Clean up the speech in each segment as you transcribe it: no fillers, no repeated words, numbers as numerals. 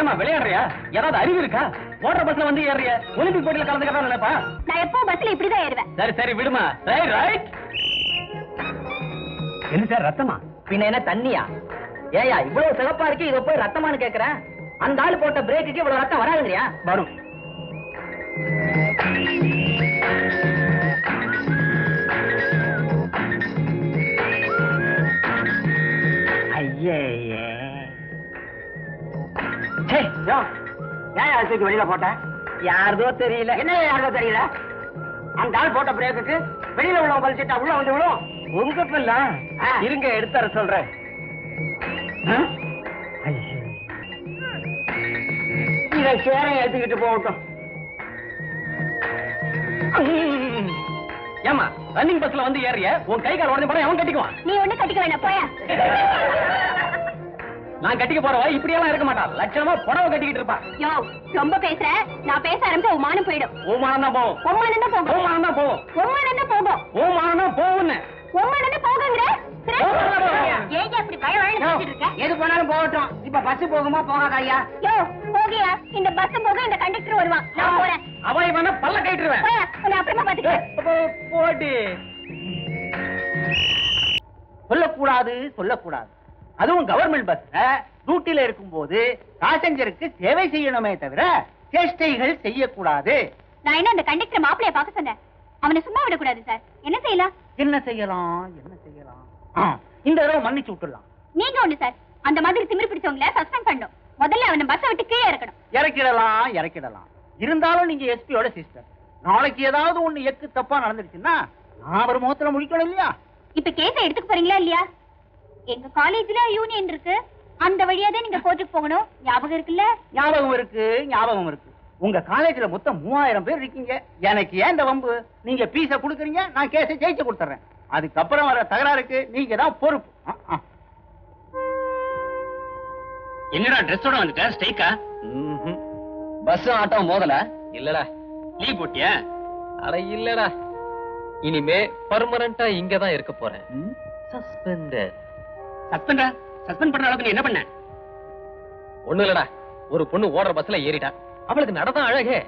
என்னமா விளையாடுறியா? ஏதாவது அறிவு இருக்கா? ஓடுற பஸ்ல வந்து ஏறிய ஒலிம்பிக் போட்டியில கலந்துக்கிறதா நினைப்பா? நான் எப்போ பஸ்ல இப்படிதான் ஏறுவேன். சரி சரி விடுமா. ரைட். என்ன சார் ரத்தமா? பின்ன என்ன தண்ணியா? ஏயா இவ்வளவு சிவப்பா இருக்கு, இத போய் ரத்தமானு கேக்குறேன். அந்த ஆளு போட்ட பிரேக்குக்கு இவ்வளவு ரத்தம் வராதுங்கறியா? வரும். ஐயே ஏன் வெளியில போட்ட? யாருதோ தெரியல. என்ன யாருதோ தெரியல? அந்த ஆள் போட்ட பிரேக்குக்கு வெளியில உள்ள பலிச்சிட்டா உள்ள வந்து விழும். உங்க பில்ல இருங்க எடுத்துற சொல்றேன். இத சேர ஏத்திக்கிட்டு போகட்டும். ஏமா ரன்னிங் பஸ்ல வந்து ஏறிய உன் கை கால் உடஞ்ச படம் அவன் கட்டிக்குவான். நீ ஒண்ணு கட்டிக்க வேண்டாம் போயா. நான் கட்டிக்க போறவா இப்படியெல்லாம் இருக்க மாட்டான். லட்சணமா புடவை கட்டிக்கிட்டு இருப்பா. யோ ரொம்ப பேசுற. நான் பேச ஆரம்பிச்சா உன் மானம் போயிடும். உன் மானம் தான் போகும். உன் மானம் தான் போகும். உன் மானம் தான் போகும். உன் மானம் தான் போகும். உன் மானம் தான் போகும்னு. உன் மானம் தான் போகுங்கற. ஏங்க அப்படி பயவழன்னு பேசிட்டு இருக்க? எது போனாலும் போகட்டும். இப்ப பஸ் போகுமா போகாதா ஐயா? யோ போகியா. இந்த பஸ் போக இந்த கண்டக்டர் வருவான். நான் போறேன். அவன் இவன பல்ல கட்டிடுவேன். போயா. நான் அப்புறமா பாத்துக்கிறேன். போடி. சொல்லக்கூடாது சொல்லக்கூடாது. அதுவும் கவர்மெண்ட் பஸ்ல டியூட்டில இருக்கும்போது பாசஞ்சருக்கு சேவை செய்யணுமே தவிர சேஷ்டைகள் செய்யக்கூடாது. நான் என்ன அந்த கண்டக்டர் மாப்பிளைய பார்க்க சொன்னேன். அவனை சும்மா விடக்கூடாது சார். என்ன செய்யலாம்? என்ன செய்யலாம் என்ன செய்யலாம்? இந்த தடவை மன்னிச்சு விட்டுடலாம். நீங்க ஒண்ணு சார். அந்த மாதிரி திமிரு பிடிச்சவங்கள சஸ்பெண்ட் பண்ணணும். முதல்ல அவனை பஸ்ஸை விட்டு கீழே இறக்கணும். இறக்கிடலாம். இருந்தாலும் நீங்க எஸ்பியோட சிஸ்டர். நாளைக்கு ஏதாவது ஒண்ணு எக்கு தப்பா நடந்துருச்சுன்னா நான் அவர் முகத்துல முடிக்கணும் இல்லையா? இப்ப கேஸை எடுத்துக்க போறீங்களா இல்லையா? எங்க காலேஜ்ல யூனியன் இருக்கு. அந்த வழியா தான் நீங்க கோர்ட்டுக்கு போகணும். ஞாபகம் இருக்குல்ல? ஞாபகம் இருக்கு. உங்க காலேஜ்ல மொத்தம் 3000 பேர் இருக்கீங்க. எனக்கு ஏன் இந்த வம்பு? நீங்க பீஸ குடுக்குறீங்க, நான் கேஸை ஜெயிச்சு கொடுத்துறேன். அதுக்கப்புறம் வர தகராறுக்கு நீங்க தான் பொறுப்பு. என்னடா ட்ரெஸ்ஸோட வந்துட்ட? ஸ்ட்ரைக்கா? பஸ் ஆட்டோ மோதல? இல்லடா. லீவ் போட்டியா? அட இல்லடா. இனிமே பெர்மனன்ட்டா இங்க தான் இருக்க போறேன். சஸ்பெண்ட் பண்ற அளவுக்கு நீ என்ன பண்ண? ஒண்ணு இல்லடா. ஒரு பொண்ணு ஓடுற பஸ்ல ஏறிட்டா. அவளுக்கு நடதான் அழகே.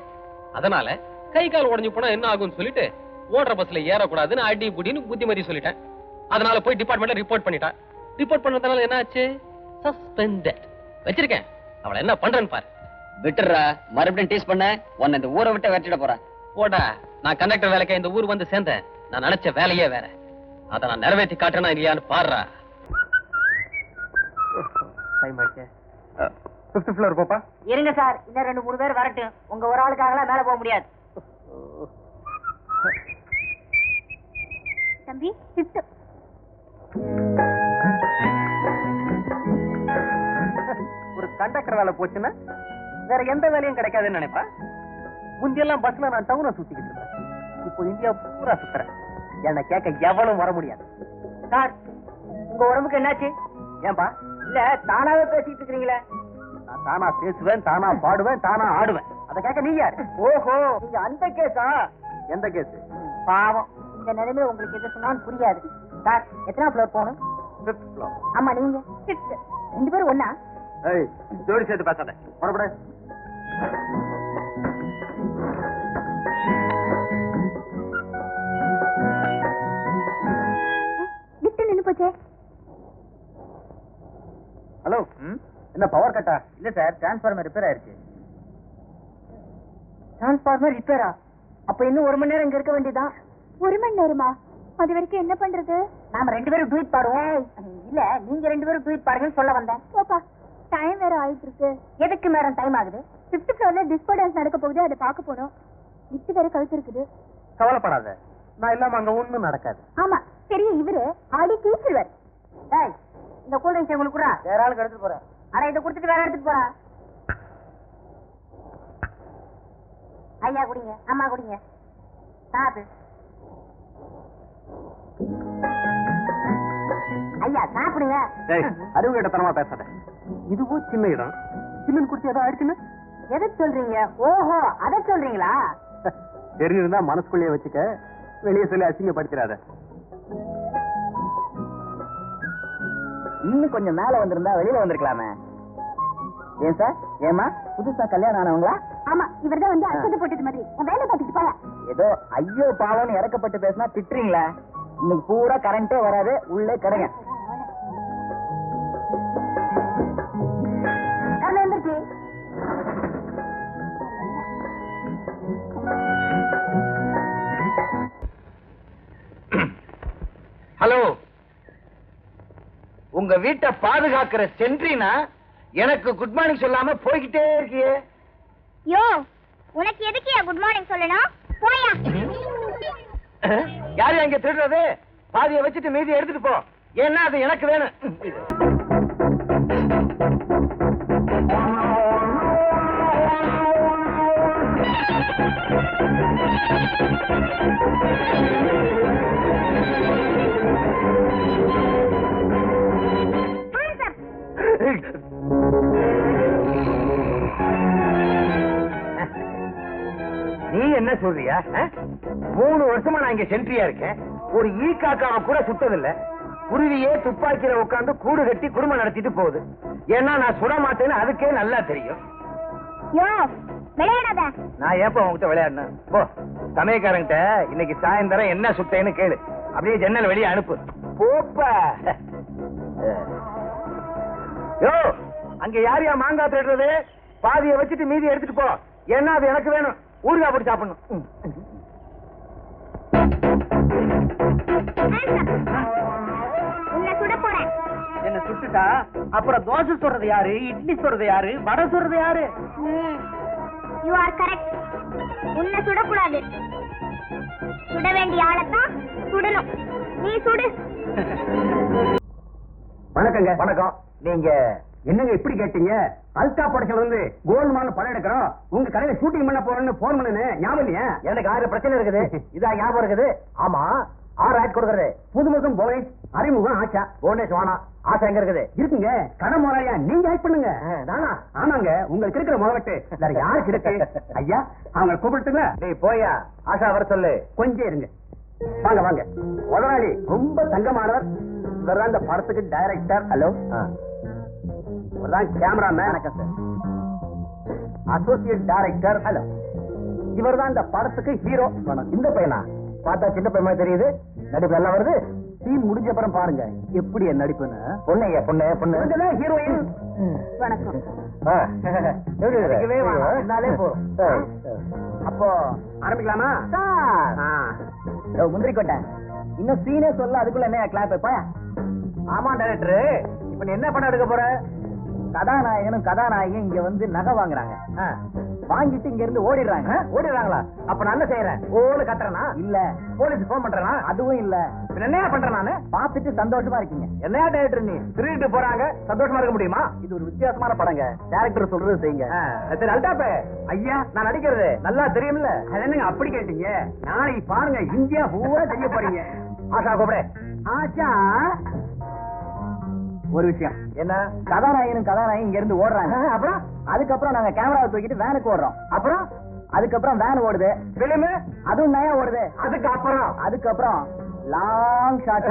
அதனால கை கால் உடைஞ்சு போனா என்ன ஆகும்னு சொல்லிட்டு ஓடுற பஸ்ல ஏறக்கூடாதுன்னு அடி புடின்னு புத்திமதி சொல்லிட்டேன். அதனால போய் டிபார்ட்மெண்ட்ல ரிப்போர்ட் பண்ணிட்டா. ரிப்போர்ட் பண்ணதுனால என்ன ஆச்சு? சஸ்பெண்டட். வச்சிருக்கேன். அவளை என்ன பண்றேன்னு பாரு. விட்டுறா. மறுபடியும் டீஸ் பண்ண உன்னை இந்த ஊரை விட்டு வெட்டிட போறேன். போடா. நான் கண்டக்டர் வேலைக்கு இந்த ஊர் வந்து சேர்ந்தேன். நான் நினைச்ச வேலையே வேற. அதை நான் நிறைவேற்றி காட்டுறேனா இல்லையான்னு பாடுறா. ஃபிஃப்த் ஃப்ளோர் போப்பா. இருங்க சார், இன்னும் 2-3 பேர் வரட்டும். உங்க ஒரு ஆளுக்காகலாம் மேல போக முடியாது. தம்பி ஃபிஃப்த். ஒரு கண்டக்டர் வேலை போச்சுன்னா வேற எந்த வேலையும் கிடைக்காதுன்னு நினைப்பா. முந்தியெல்லாம் பஸ்ல நான் டவுனை சுத்திக்கிட்டு இருப்பேன். இப்போ இந்தியா பூரா சுத்துறேன். என்ன கேட்க எவனும் வர முடியாது. சார், உங்க உடம்புக்கு என்னாச்சு? ஏன்பா? இல்ல தானாவே பேசிட்டு இருக்கீங்களே. நான் தானா பேசுவேன், தானா பாடுவேன், தானா ஆடுவேன். அதை கேட்க நீ யாரு? ஓஹோ, நீங்க அந்த கேஸா? எந்த கேஸ்? பாவம், இந்த நிலைமை உங்களுக்கு எது சொன்னாலும் புரியாது. சார், எத்தனை ஃப்ளோர் போகணும்? 5th floor. ஆமா, நீங்க 6th. 2 பேரும் ஒண்ணா? ஏய், ஜோடி சேர்த்து பேசாத. மறுபடி லிஃப்ட் நின்னு போச்சே. ஹலோ, என்ன பவர் கட்டா? இல்ல சார், டிரான்ஸ்ஃபார்மர் ரிப்பேர் ஆயிருச்சு. டிரான்ஸ்ஃபார்மர் ரிப்பேரா? அப்ப இன்னும் 1 மணி நேரம் இங்க இருக்க வேண்டியதான். 1 மணி நேரமா? அது வரைக்கும் என்ன பண்றது? நாம 2 பேரும் ட்வீட் பாடுவோம். இல்ல, நீங்க 2 பேரும் ட்வீட் பாடுங்கன்னு சொல்ல வந்தேன். போப்பா, டைம் வேற ஆயிட்டு இருக்கு. எதுக்கு மேடம் டைம் ஆகுது? 5th ஃப்ளோர்ல டிஸ்கோ டான்ஸ் நடக்க போகுது. அதை பார்க்க போறோம். லிஃப்ட் வேற கழுத்து இருக்குது. கவலைப்படாத, நான் இல்லாம அங்க ஒண்ணும் நடக்காது. ஆமா, பெரிய இவரு ஆடி டீச்சர். டேய், இந்த கூல் ட்ரிங்க்ஸ் உங்களுக்கு கூட வேற ஆளுக்கு எடுத்துட்டு போறேன். அட, இதை கொடுத்துட்டு வேற எடுத்துட்டு போறா. ஐயா குடிங்க, அம்மா குடிங்க. சாப்பிடு ஐயா, சாப்பிடுங்க. அறிவு கேட்டத்தனமா பேசாத. இதுவும் சின்ன இடம். சில்லுன்னு குடிச்சு ஏதோ ஆயிடுச்சுன்னு எதை சொல்றீங்க? ஓஹோ, அதை சொல்றீங்களா? தெரிஞ்சிருந்தா மனசுக்குள்ளேயே வச்சுக்க. வெளியே சொல்லி அசிங்கப்படுத்திடாத. இன்னும் கொஞ்சம் மேல வந்திருந்தா வெளியில வந்திருக்கலாமே. ஏன் சார்? ஏமா புதுசா கல்யாணம் ஆனவங்களா? ஆமா, இவர்தான் வந்து அச்சது போட்டது மாதிரி. உன் வேலை பார்த்துட்டு போயா. ஏதோ ஐயோ பாவம்னு இறக்கப்பட்டு பேசினா திட்டுறீங்களா? இன்னைக்கு பூரா கரண்டே வராது, உள்ளே கடைங்க. வந்துருச்சு. ஹலோ, உங்க வீட்டை பாதுகாக்கிற சென்ட்ரினா எனக்கு குட் மார்னிங் சொல்லாம போய்கிட்டே இருக்கியே. யோ, உனக்கு எதுக்குயா குட் மார்னிங் சொல்லணும்? போயா. யாரு அங்க திருடுறது? பாதியை வச்சுட்டு மீதி எடுத்துட்டு போ. ஏன்னா அது எனக்கு வேணும். நீ என்ன சொல்றியா? 3 வருஷமா நான் இங்க சென்ட்ரியா இருக்கேன். ஒரு ஈ காக்காவை கூட சுட்டதில்ல. குருவியே துப்பாக்கியில உட்கார்ந்து கூடு கட்டி குடும்பம் நடத்திட்டு போகுது. ஏன்னா நான் சுட மாட்டேன்னு அதுக்கே நல்லா தெரியும். யோ, விளையாடாத. நான் ஏப்ப உங்ககிட்ட விளையாடணும்? போ, சமயக்காரங்கிட்ட இன்னைக்கு சாயந்தரம் என்ன சுட்டேன்னு கேளு. அப்படியே ஜன்னல் வெளியே அனுப்பு. போப்பா. யோ, அங்க யாரையா மாங்காய் தேடுறது? பாதியை வச்சுட்டு மீதி எடுத்துட்டு போ. ஏன்னா அது எனக்கு வேணும். ஊறுகாய் போட்டு சாப்பிடணும். உன்னை சுட போறேன். என்ன சுட்டுட்டா அப்புறம் தோசை சொல்றது யாரு? இட்லி சொல்றது யாரு? வடை சொல்றது யாரு? You are correct. உன்னை சுடக்கூடாது. சுட வேண்டிய ஆளைத்தான் சுடணும். நீ சுடு. வணக்கங்க. வணக்கம். நீங்க என்னங்க இப்படி கேட்டீங்க? அல்டா படத்துல வந்து கோல்மால் படம் எடுக்கிறோம், உங்க கடையில ஷூட்டிங் பண்ண போறேன்னு போன் பண்ணு. ஞாபகம் இல்லையா? எனக்கு 6 பிரச்சனை இருக்குது. இதா ஞாபகம் இருக்குது? ஆமா, 6 ஆட் கொடுக்கறது. புதுமுகம் போனேஷ், அறிமுகம் ஆஷா. போனேஷ் வானா, ஆஷா எங்க இருக்குது? இருக்குங்க, கடை முதலாளியா நீங்க ஆக்ட் பண்ணுங்க. நானா? ஆமாங்க, உங்களுக்கு இருக்கிற முதலட்டு வேற யாருக்கு இருக்கு? ஐயா, அவங்க கூப்பிட்டுங்களா? நீ போயா, ஆஷா வர சொல்லு. கொஞ்சம் இருங்க. வாங்க வாங்க. முதலாளி ரொம்ப தங்கமானவர். இவர்தான் இந்த படத்துக்கு டைரக்டர். Hello, cameraman. வணக்கம் சார். Associate director. ஹலோ, இவர்தான் இந்த படத்துக்கு ஹீரோ. இந்த பையனா? பார்த்தா சின்ன பையன் தெரியுது. நடிப்பு எல்லாம் வருது. சீன் முடிஞ்ச அப்புறம் பாருங்க எப்படி என் நடிப்புன்னு. பொண்ணுங்க, பொண்ணு பொண்ணு ஹீரோயின். வணக்கம். அப்போ ஆரம்பிக்கலாமா? முந்திரி கொட்டை இன்னும் சீனே சொல்ல, அதுக்குள்ள என்ன கிளாப் வைப்பாயா? ஆமா டைரக்டர், இப்ப நீ என்ன பண்ண எடுக்க போற? கதாநாயகனும் கதாநாயகன் இங்க வந்து நகை வாங்குறாங்க. வாங்கிட்டு இங்க இருந்து ஓடிடுறாங்க. ஓடிடுறாங்களா? அப்ப நான் என்ன செய்யறேன்? ஓடு கட்டுறனா? இல்ல. போலீஸ் போன் பண்றேனா? அதுவும் இல்ல. என்னையா பண்றேன் நானு? பாத்துட்டு சந்தோஷமா இருக்கீங்க. என்னையா டைரக்டர் நீ? திருடிட்டு போறாங்க, சந்தோஷமா இருக்க முடியுமா? இது ஒரு வித்தியாசமான படங்க. டைரக்டர் சொல்றது செய்யுங்க. சரி, அல்டாப்பே ஐயா, நான் நடிக்கிறது நல்லா தெரியும்ல. அது என்னங்க அப்படி கேட்டீங்க? நாளைக்கு பாருங்க, இந்தியா பூரா செய்ய போறீங்க. ஆஷா கூப்பிடு. ஆஷா, ஒரு விஷயம். என்ன? கதாநாயகனும் கதாநாயகன் இங்க இருந்து ஓடுறாங்க. அப்புறம் அதுக்கப்புறம் நாங்க கேமராவை தூக்கிட்டு வேனுக்கு ஓடுறோம். அப்புறம் அதுக்கப்புறம் வேன் ஓடுது. பிலிம் அதுவும் நயா ஓடுது. அதுக்கப்புறம் லாங் ஷாட்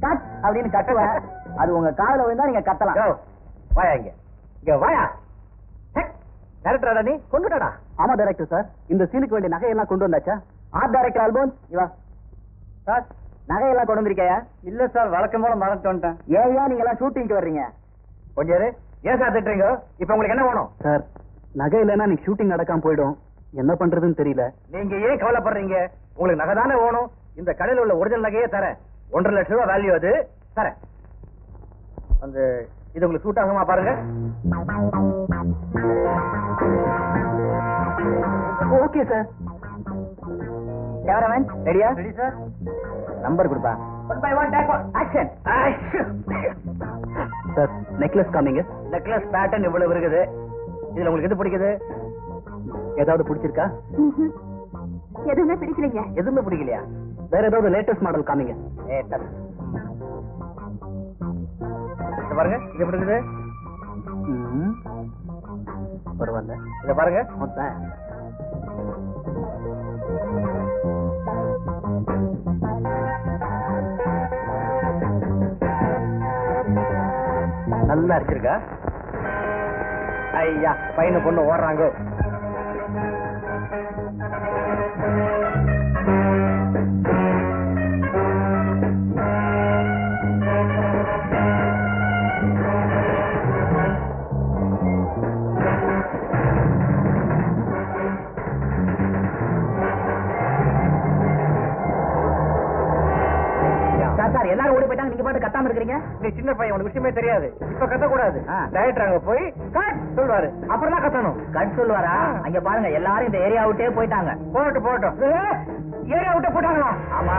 கட் அப்படின்னு கட்டுவேன். அது உங்க காதுல விழுந்தா நீங்க கத்தலாம். வாயா இங்க வாயா. டைரக்டரா நீ? கொண்டுடா. ஆமா டைரக்டர் சார். இந்த சீனுக்கு வேண்டிய நகையெல்லாம் கொண்டு வந்தாச்சா? ஆர்ட் டைரக்டர் ஆல்போன் இவா சார். நகையெல்லாம் கொண்டு வந்திருக்கையா? இல்ல சார், வழக்கம் போல மறந்து வந்துட்டேன். ஏயா நீங்க எல்லாம் ஷூட்டிங்க்கு வர்றீங்க? கொஞ்சம் ஏன் சார் திட்டுறீங்க? இப்ப உங்களுக்கு என்ன வேணும்? சார், நகை இல்லைன்னா நீங்க ஷூட்டிங் நடக்காம போயிடும். என்ன பண்றதுன்னு தெரியல. நீங்க ஏன் கவலைப்படுறீங்க? உங்களுக்கு நகை தானே வேணும். இந்த கடையில் உள்ள ஒரிஜினல் நகையே தரேன். 1.5 லட்சம் ரூபாய் வேல்யூ அது. தரேன். வந்து இது உங்களுக்கு சூட் ஆகுமா பாருங்க. Okay sir. கேமராமேன் ரெடியா? Ready sir. நம்பர் கொடுப்பா. 1 by 1 take action. Sir, necklace காமிங்க. நெக்லஸ் பேட்டர்ன் இவ்வளவு இருக்குது. இதுல உங்களுக்கு எது பிடிக்குது? ஏதாவது பிடிச்சிருக்கா? எதுவுமே பிடிக்கலைங்க. எதுவுமே பிடிக்கலையா? வேற ஏதாவது லேட்டஸ்ட் மாடல் காமிங்க. பாருங்க, இது எப்படி இருக்குது? பரவாயில்ல. இத பாருங்க. நல்லா இருக்கா? ஐயா பையனு பொண்ணு ஓடுறாங்க. சார் எல்லாரும் ஓடி போயிட்டாங்க, நீங்க பாட்டு கத்தாம இருக்கிறீங்க. நீ சின்ன பையன், உனக்கு விஷயமே தெரியாது. இப்ப கத்த கூடாது. டைரக்டர் அங்க போய் கட் சொல்லுவாரு, அப்புறம் தான் கத்தணும். கட் சொல்லுவாரா? அங்க பாருங்க எல்லாரும் இந்த ஏரியா விட்டே போயிட்டாங்க. போட்டு ஏரியா விட்டே போட்டாங்களா? ஆமா.